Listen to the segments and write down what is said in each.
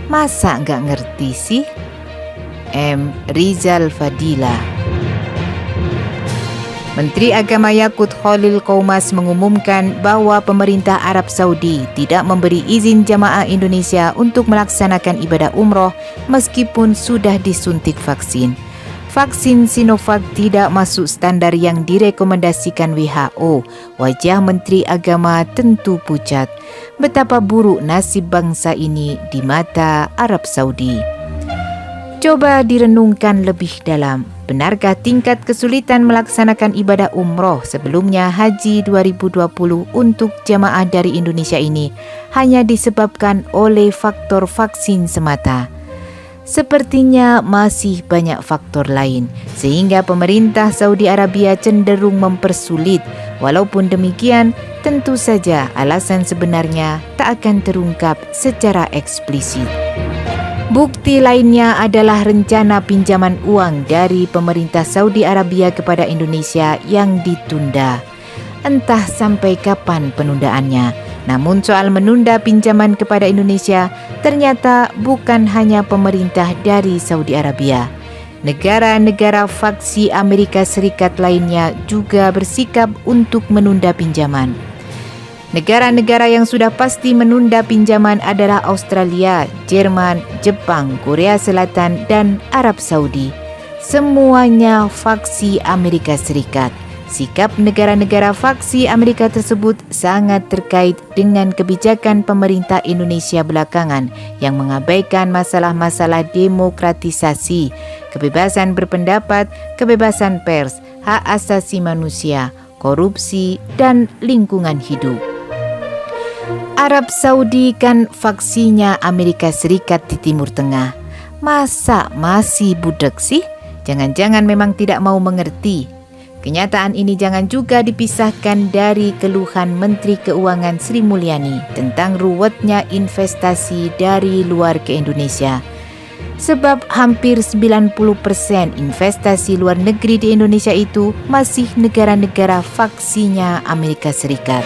Masa nggak ngerti sih? M. Rizal Fadila. Menteri Agama Yakut Khalil Qaumas mengumumkan bahwa pemerintah Arab Saudi tidak memberi izin jamaah Indonesia untuk melaksanakan ibadah umroh meskipun sudah disuntik vaksin. Vaksin Sinovac tidak masuk standar yang direkomendasikan WHO. Wajah Menteri Agama tentu pucat. Betapa buruk nasib bangsa ini di mata Arab Saudi. Coba direnungkan lebih dalam. Benarkah tingkat kesulitan melaksanakan ibadah umroh sebelumnya Haji 2020 untuk jamaah dari Indonesia ini hanya disebabkan oleh faktor vaksin semata? Sepertinya masih banyak faktor lain, sehingga pemerintah Saudi Arabia cenderung mempersulit. Walaupun demikian, tentu saja alasan sebenarnya tak akan terungkap secara eksplisit. Bukti lainnya adalah rencana pinjaman uang dari pemerintah Saudi Arabia kepada Indonesia yang ditunda. Entah sampai kapan penundaannya. Namun soal menunda pinjaman kepada Indonesia ternyata bukan hanya pemerintah dari Saudi Arabia. Negara-negara faksi Amerika Serikat lainnya juga bersikap untuk menunda pinjaman. Negara-negara yang sudah pasti menunda pinjaman adalah Australia, Jerman, Jepang, Korea Selatan, dan Arab Saudi. Semuanya faksi Amerika Serikat. Sikap negara-negara faksi Amerika tersebut sangat terkait dengan kebijakan pemerintah Indonesia belakangan yang mengabaikan masalah-masalah demokratisasi, kebebasan berpendapat, kebebasan pers, hak asasi manusia, korupsi, dan lingkungan hidup. Arab Saudi kan faksinya Amerika Serikat di Timur Tengah. Masa masih budak sih? Jangan-jangan memang tidak mau mengerti. Kenyataan ini jangan juga dipisahkan dari keluhan Menteri Keuangan Sri Mulyani tentang ruwetnya investasi dari luar ke Indonesia. Sebab hampir 90% investasi luar negeri di Indonesia itu masih negara-negara faksinya Amerika Serikat.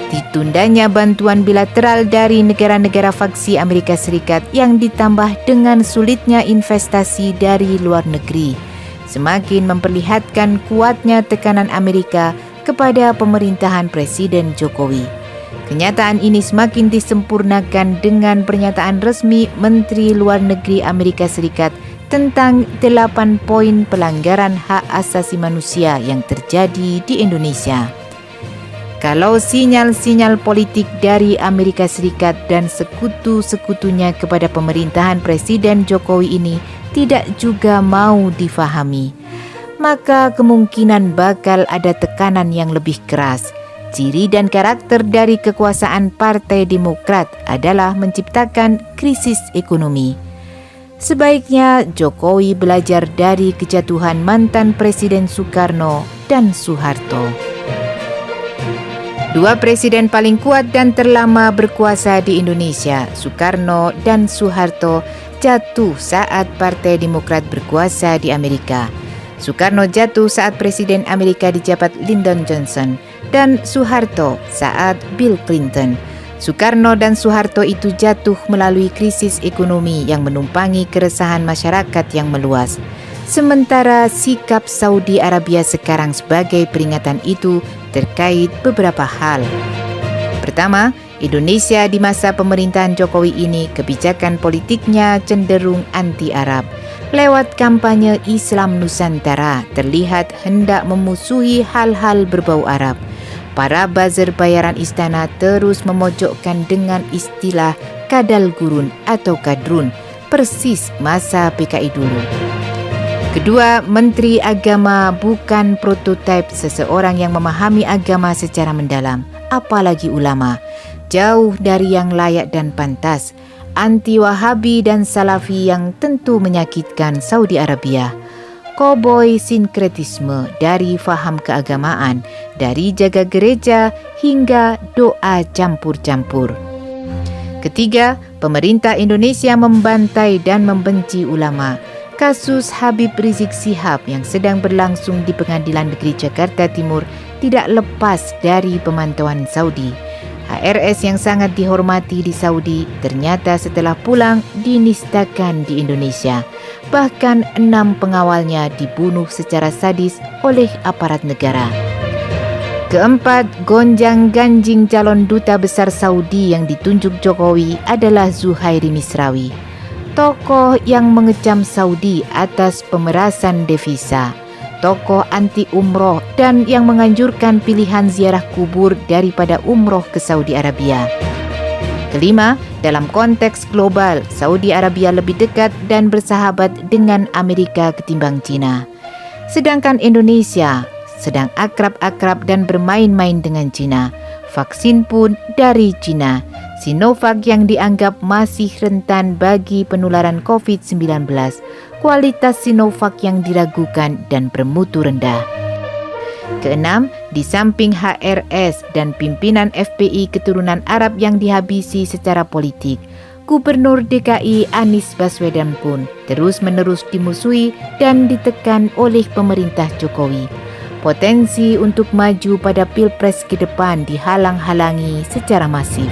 Ditundanya bantuan bilateral dari negara-negara faksi Amerika Serikat yang ditambah dengan sulitnya investasi dari luar negeri semakin memperlihatkan kuatnya tekanan Amerika kepada pemerintahan Presiden Jokowi. Kenyataan ini semakin disempurnakan dengan pernyataan resmi Menteri Luar Negeri Amerika Serikat tentang 8 poin pelanggaran hak asasi manusia yang terjadi di Indonesia. Kalau sinyal-sinyal politik dari Amerika Serikat dan sekutu-sekutunya kepada pemerintahan Presiden Jokowi ini tidak juga mau difahami, maka kemungkinan bakal ada tekanan yang lebih keras. Ciri dan karakter dari kekuasaan Partai Demokrat adalah menciptakan krisis ekonomi. Sebaiknya Jokowi belajar dari kejatuhan mantan Presiden Soekarno dan Soeharto. Dua presiden paling kuat dan terlama berkuasa di Indonesia, Soekarno dan Soeharto, jatuh saat Partai Demokrat berkuasa di Amerika. Soekarno jatuh saat Presiden Amerika dijabat Lyndon Johnson dan Soeharto saat Bill Clinton. Soekarno dan Soeharto itu jatuh melalui krisis ekonomi yang menumpangi keresahan masyarakat yang meluas. Sementara sikap Saudi Arabia sekarang sebagai peringatan itu terkait beberapa hal. Pertama, Indonesia di masa pemerintahan Jokowi ini kebijakan politiknya cenderung anti-Arab. Lewat kampanye Islam Nusantara terlihat hendak memusuhi hal-hal berbau Arab. Para buzzer bayaran istana terus memojokkan dengan istilah kadal gurun atau kadrun, persis masa PKI dulu. Kedua, Menteri Agama bukan prototipe seseorang yang memahami agama secara mendalam, apalagi ulama. Jauh dari yang layak dan pantas, anti-Wahabi dan Salafi yang tentu menyakitkan Saudi Arabia. Koboi sinkretisme dari faham keagamaan, dari jaga gereja hingga doa campur-campur. Ketiga, pemerintah Indonesia membantai dan membenci ulama. Kasus Habib Rizik Syihab yang sedang berlangsung di Pengadilan Negeri Jakarta Timur tidak lepas dari pemantauan Saudi. HRS yang sangat dihormati di Saudi ternyata setelah pulang dinistakan di Indonesia. Bahkan 6 pengawalnya dibunuh secara sadis oleh aparat negara. Keempat, gonjang-ganjing calon duta besar Saudi yang ditunjuk Jokowi adalah Zuhairi Misrawi, tokoh yang mengecam Saudi atas pemerasan devisa, tokoh anti umroh dan yang menganjurkan pilihan ziarah kubur daripada umroh ke Saudi Arabia. Kelima, dalam konteks global, Saudi Arabia lebih dekat dan bersahabat dengan Amerika ketimbang China. Sedangkan Indonesia sedang akrab-akrab dan bermain-main dengan China. Vaksin pun dari China. Sinovac yang dianggap masih rentan bagi penularan COVID-19. Kualitas Sinovac yang diragukan dan bermutu rendah. Keenam, di samping HRS dan pimpinan FPI keturunan Arab yang dihabisi secara politik, Gubernur DKI Anies Baswedan pun terus-menerus dimusuhi dan ditekan oleh pemerintah Jokowi. Potensi untuk maju pada Pilpres ke depan dihalang-halangi secara masif.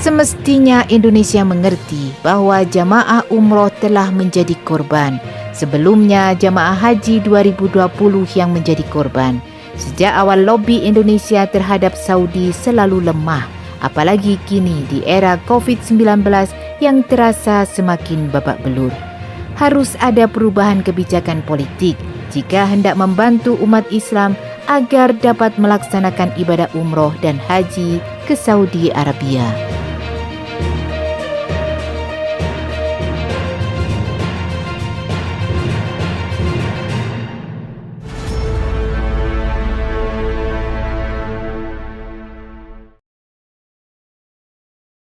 Semestinya Indonesia mengerti bahwa jamaah umroh telah menjadi korban. Sebelumnya jamaah haji 2020 yang menjadi korban. Sejak awal lobi Indonesia terhadap Saudi selalu lemah, apalagi kini di era COVID-19 yang terasa semakin babak belur. Harus ada perubahan kebijakan politik jika hendak membantu umat Islam agar dapat melaksanakan ibadah umroh dan haji ke Saudi Arabia.